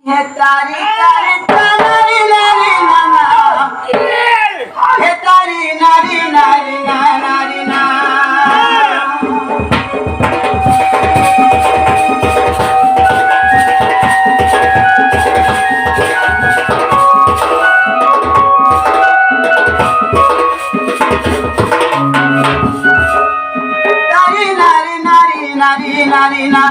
हे तारी तारी तारी नारी नाना हे तारी नारी नारी नारी ना तारी नारी नारी नारी नारी ना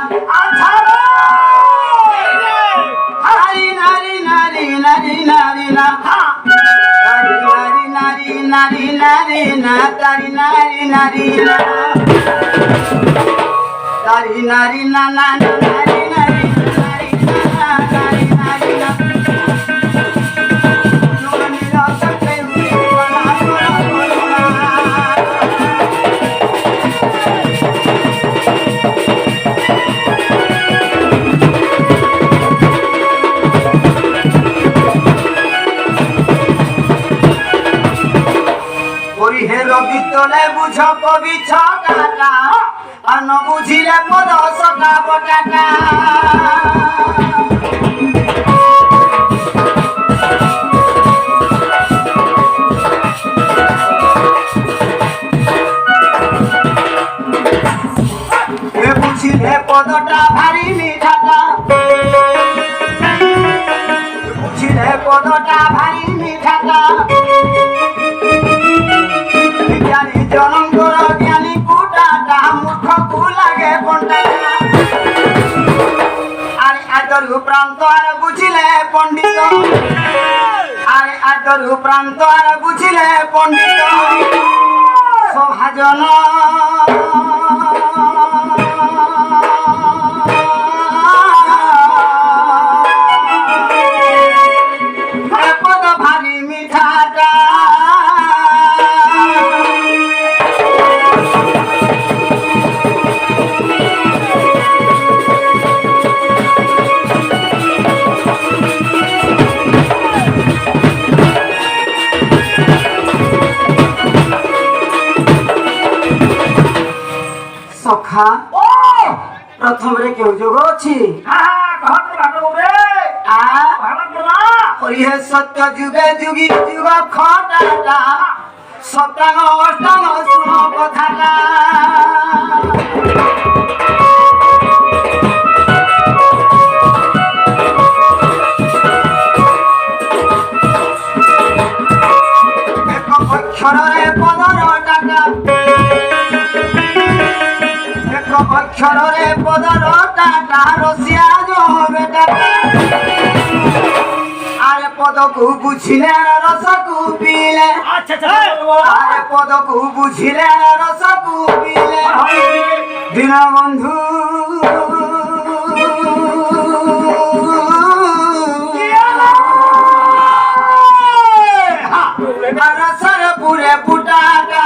Nari nari na nari nari nari nari na tari nari nari na tari nari na na nari nari nari na nari nari na noni rasa pe wana wana বিতলে বুঝ কবি ছকাটা আর ন বুঝিলে পদ সকা বটাটা এ বুঝিলে পদটা ভারী মিঠাটা বুঝিলে পদটা ভারী মিঠাটা জ্ঞানী জনঙ্কর জ্ঞানী কুটাটা মূর্খ কু লাগে পন্ডা আরে আদর প্রান্ত আর বুঝিলে পণ্ডিত আরে আদর প্রান্ত আর বুঝিলে পণ্ডিত সভাজন পদ ভারী মিঠাটা সখা প্রথমে কেউ যোগ অছি হরিহে সত্য যুগে যুগী যুগ খটাটা সপ্তাঙ্গ অষ্টাঙ্গ শুণ কথাটা এক অক্ষরে পদরটাটা অক্ষরে পদরটাটা রসিয়া বেটাটা আরে পদকু বুঝিলে রসকু পিলে আরে পদকু বুঝিলে রসকু পিলে দীনবন্ধু রসর পুরে পুটাটা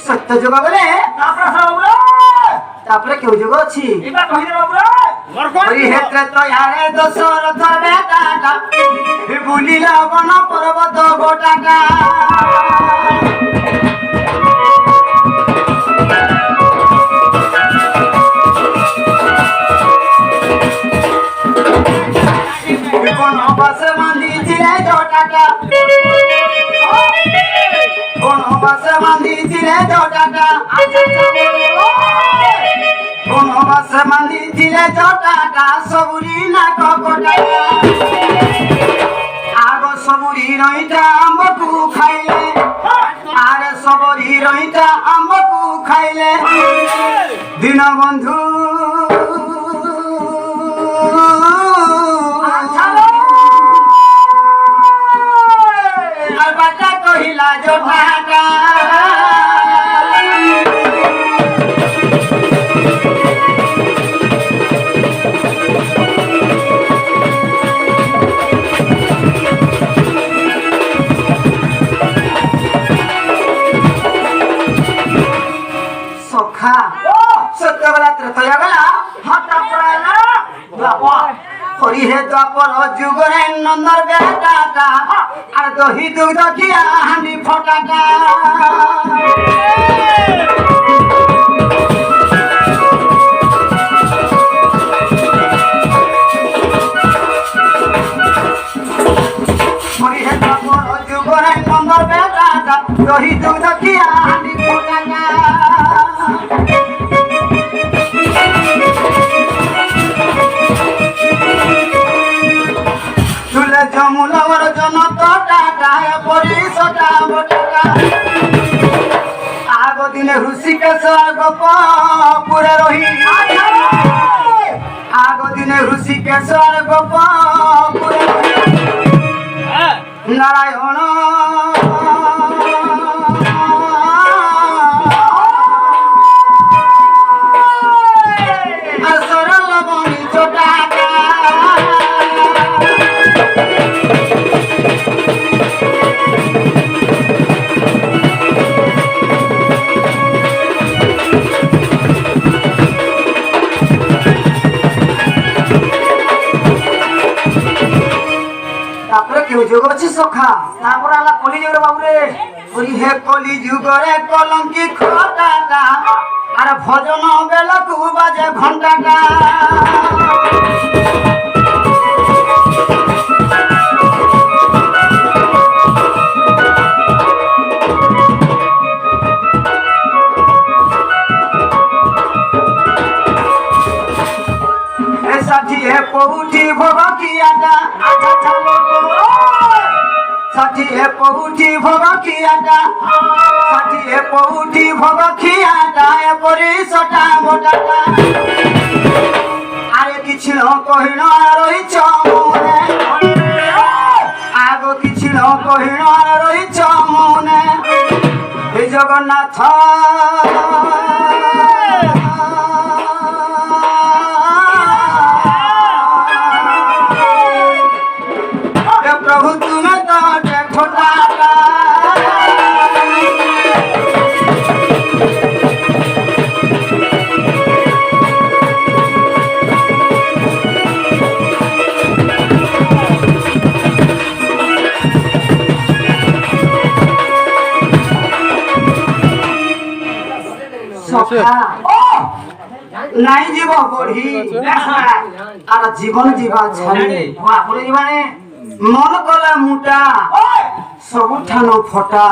সত্য যোগ বলে তারপরে কেউ যোগ অছি হরিহেত্রে তয়ারে দশরথ বেটাটা বুলিল বন পর্বত গোটাটা বনবাসে বাঁধিছিলে জটাটা বনবাসে বাঁধিছিলে জটাটা বনবাসে বাঁধিছিলে জটাটা সবুরি না কপটাটা আগ সবুরি রইটা আম্বকু খাইলে আরে সবরি রইটা আম্বকু খাইলে দীনবন্ধু আর বাটা কহিলা জটাটা সত্যবেলা ত্রেতয়া গলা হঠাৎ পড়ালা দ্বাপর হরি হে দ্বাপর যুগরে নন্দর বেটাটা আর দহি দুগ্ধ খিয়া হাঁড়ি ফটাটা হরি হে দ্বাপর যুগরে নন্দর বেটাটা দহি দুগ্ধ খিয়া হাঁড়ি ফটাটা যমুনার জনতা পরিষটা আগ দিনে ঋষিকেশ গোপ পুরে রহি আগ দিনে ঋষিকেশ গোপ পুরে নারায়ণ সরল বনি চোটা যুগ আছে সখা তারপরে আলা কলি যুগরে বাবুরে ওই হে কলি যুগরে কলঙ্কি খটাটা আর ভজন বেলাকু বাজে ঘন্টাটা ষাঠিয়ে পৌঠি ভোগ খিয়াটা ষাঠিয়ে পৌঠি ভোগ খিয়াটা ষাঠিয়ে পৌঠি ভোগ খিয়াটা পরিষটা গোটাটা আরে কিছু কহিন রহিছ মনে আগ কিছু কহিন রহিছ মনে এই জগন্নাথ প্রভু তুমি তো ঠোঁটাটা নাই জীব বঢ়ি আর জীবন যা ছাড়ি মন কলে মুটা সবুঠান ফটা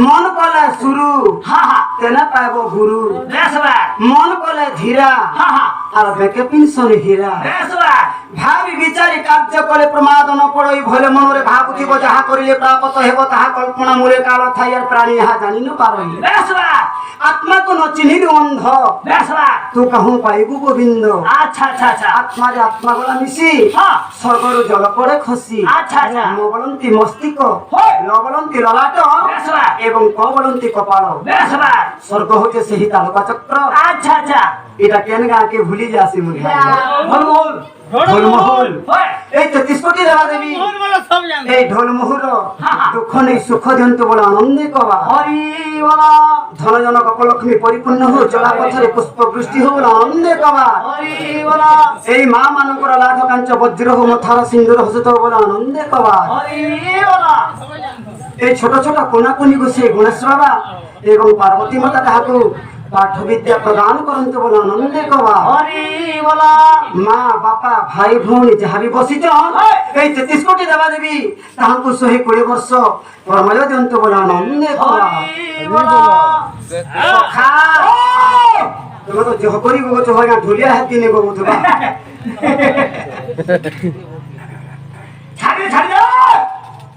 মন কলে সুরু তেনে পাইব গুরু মন কলে ধীরা আর বেকে পিনসন হীরা ভাবি বিচারি কার্য কলে প্রমাদ ন পড়ই ভলে মনরে ভাবুথিব যাহা করিলে প্রাপ্ত হেব তাহা কল্পনা মূলে কাল থাই আর প্রাণী ইহা জানি ন পারই आत्मा को न चिन्हित अंध तू कहूँ पाइबू गोविंद अच्छा अच्छा अच्छा आत्मा रे आत्मा गला मिसी स्वर्गर जल पड़े खसी अच्छा अच्छा मबलंती मस्तिष्क लबलंती ललाट एवं कबलंती कपाल स्वर्ग होचे सही तालुका चक्र अच्छा अच्छा এটা কেন গাকে ভুলি যাসি মুই ঢোলমহুল ঢোলমহুল এই 33 কোটি দেবা দেবী এই ঢোলমহুল দুঃখ নেই সুখ দিয়ন্তু বলে আনন্দে কবা হরি বলা ধনজন কপলক্ষ্মী পরিপূর্ণ হো জলা পথরে পুষ্প বৃষ্টি হো বলে আনন্দে কবা হরি বলা এই মা মানকর লাখ কাঞ্চ বজ্র হো মথার সিন্দুর হসত বলে আনন্দে কবা হরি বলা এই ছোট ছোট কোনাকুনি গোসে গণেশ বাবা এবং পার্বতী মাতা তাহাকু পাঠ বিদ্যা প্রদান করন্তু বলে আনন্দে কবা হরি বলা মা বাপা ভাই ভৌণী যাহা বি বসিছ এই 33 কোটি দেবা দেবী তাহাଙ୍କୁ 120 বর্ষ কর্ময় দিয়ন্তু বলে আনন্দে কবা হরি বলা সখা তুমি তো জহ করি গো তো হয় না ঢুলিয়া হাতি নেব বুঝবা ছাড়ি ছাড়ি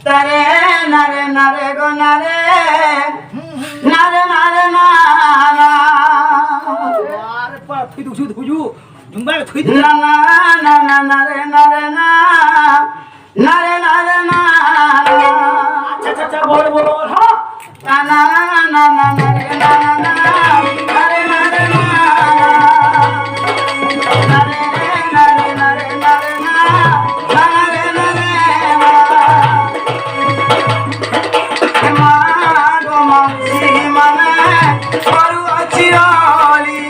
তারে নারে নারে গো নারে নারে নারে না না না না নারে নারে না নারে নারে না আচ্ছা আচ্ছা বলো বলো হ্যাঁ না না না না নারে না না নারে নারে না নারে নারে নারে নারে না নারে নারে মা গো মা মানে করু আছি অলি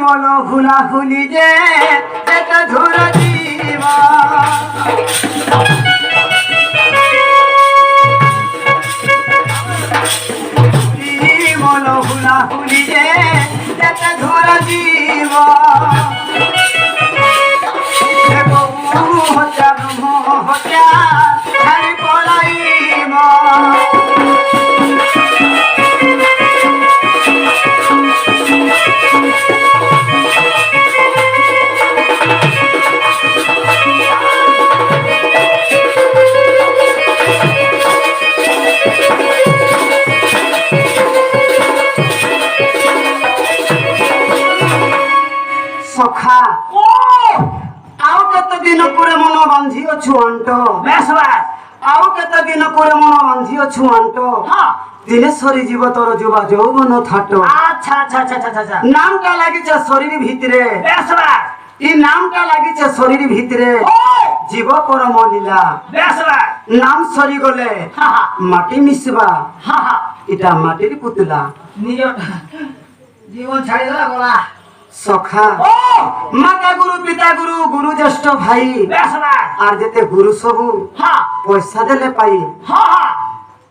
মন হুলা হুলি যে যেতে ধুর জীবা মন হুলা হুলি যে যেতে ধুর জীবা হত্যা ছাড়ি পলাইব সখা ଆଉ କେତେ ଦିନ ପରେ ମନ ବାନ୍ଧି ଅଛୁ ଅଣ୍ଟ ଆଉ କେତେ ଦିନ ପରେ ମନ ବାନ୍ଧି ଅଛୁ ଅଣ୍ଟ ଦିନେ ସରିଯିବ ତୋର ଯୁବା ଯୌବନ ଥାଟ ନାମଟା ଲାଗିছে ଶରୀର ଭିତରେ ଇ ନାମଟା ଲାଗିছে ଶରୀର ଭିତରେ জীব পরম লীলা নাম সরিগলে মাটি মিশবা এটা মাটির পুতলা জীবন ছাড়ি দেলা গলা সখা মাতা গুরু পিতা গুরু গুরু জ্যেষ্ঠ ভাই আর যেতে গুরু সবু পয়সা দেলে পাই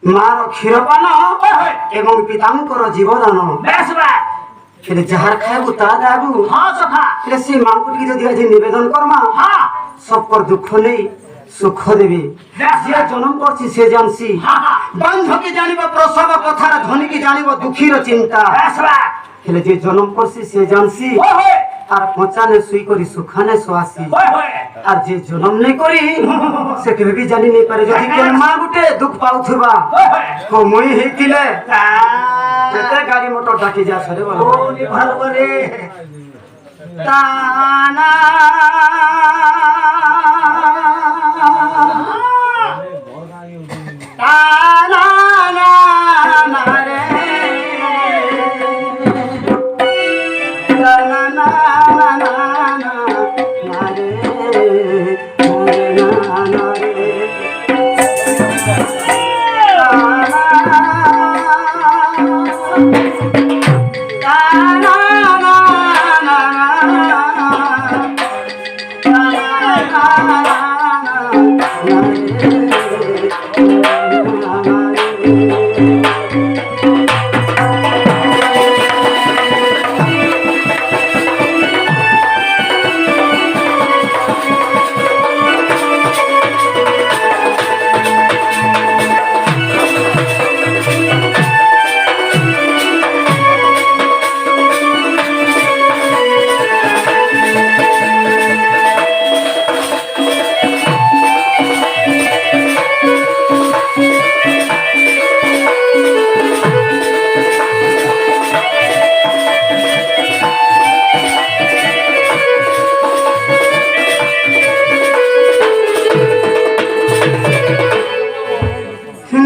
মার ক্ষীরপান এবং পিতাঙ্কর জীবদান ହେଲେ ଯାହାର ଖାଇବୁ ତା ଦେବୁ ହେଲେ ସେ ମାଙ୍କୁ ଟିକେ ଯଦି ଆଜି ନିବେଦନ କରମା ସବକର ଦୁଃଖ ନେଇ ସୁଖ ଦେବି ଯିଏ ଜନ୍ମ କରିଛି ସେ ଜାଣିଛି ବାନ୍ଧକି ଜାଣିବ ପ୍ରସବ କଥାର ଧନିକି ଜାଣିବ ଦୁଃଖୀର ଚିନ୍ତା ହେଲେ ଯିଏ ଜନ୍ମ କରିଛି ସେ ଜାଣିଛି আর পচানে শুই করি সুখানে সোয়াসি আর যে জন্ম নেই করি সে কেবে भी জানি नहीं পারে যদি কেন মা গুটে দুঃখ পাউথবা কমই হেইতিলে যেতে গাড়ি মোটর ডাকি যা সরে বল ওনি ভালো করে তানা তানা না না রে তানা না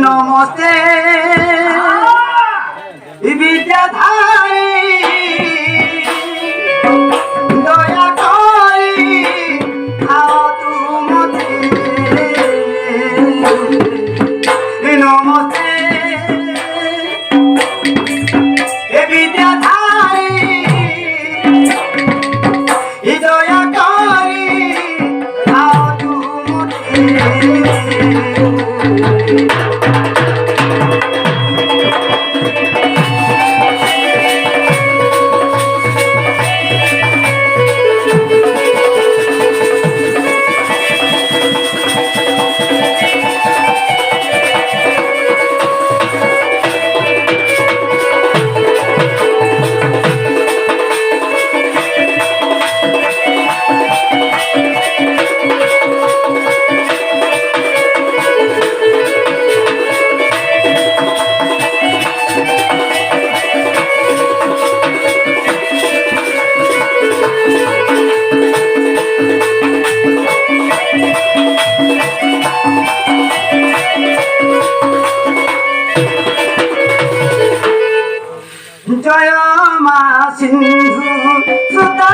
নমস্তে বিদ্যাধারী দয়া করি খাও তুমতে নমস্তে বিদ্যাধারী দয়া করি খাও তুমতে জয় মা সিন্ধু সুতা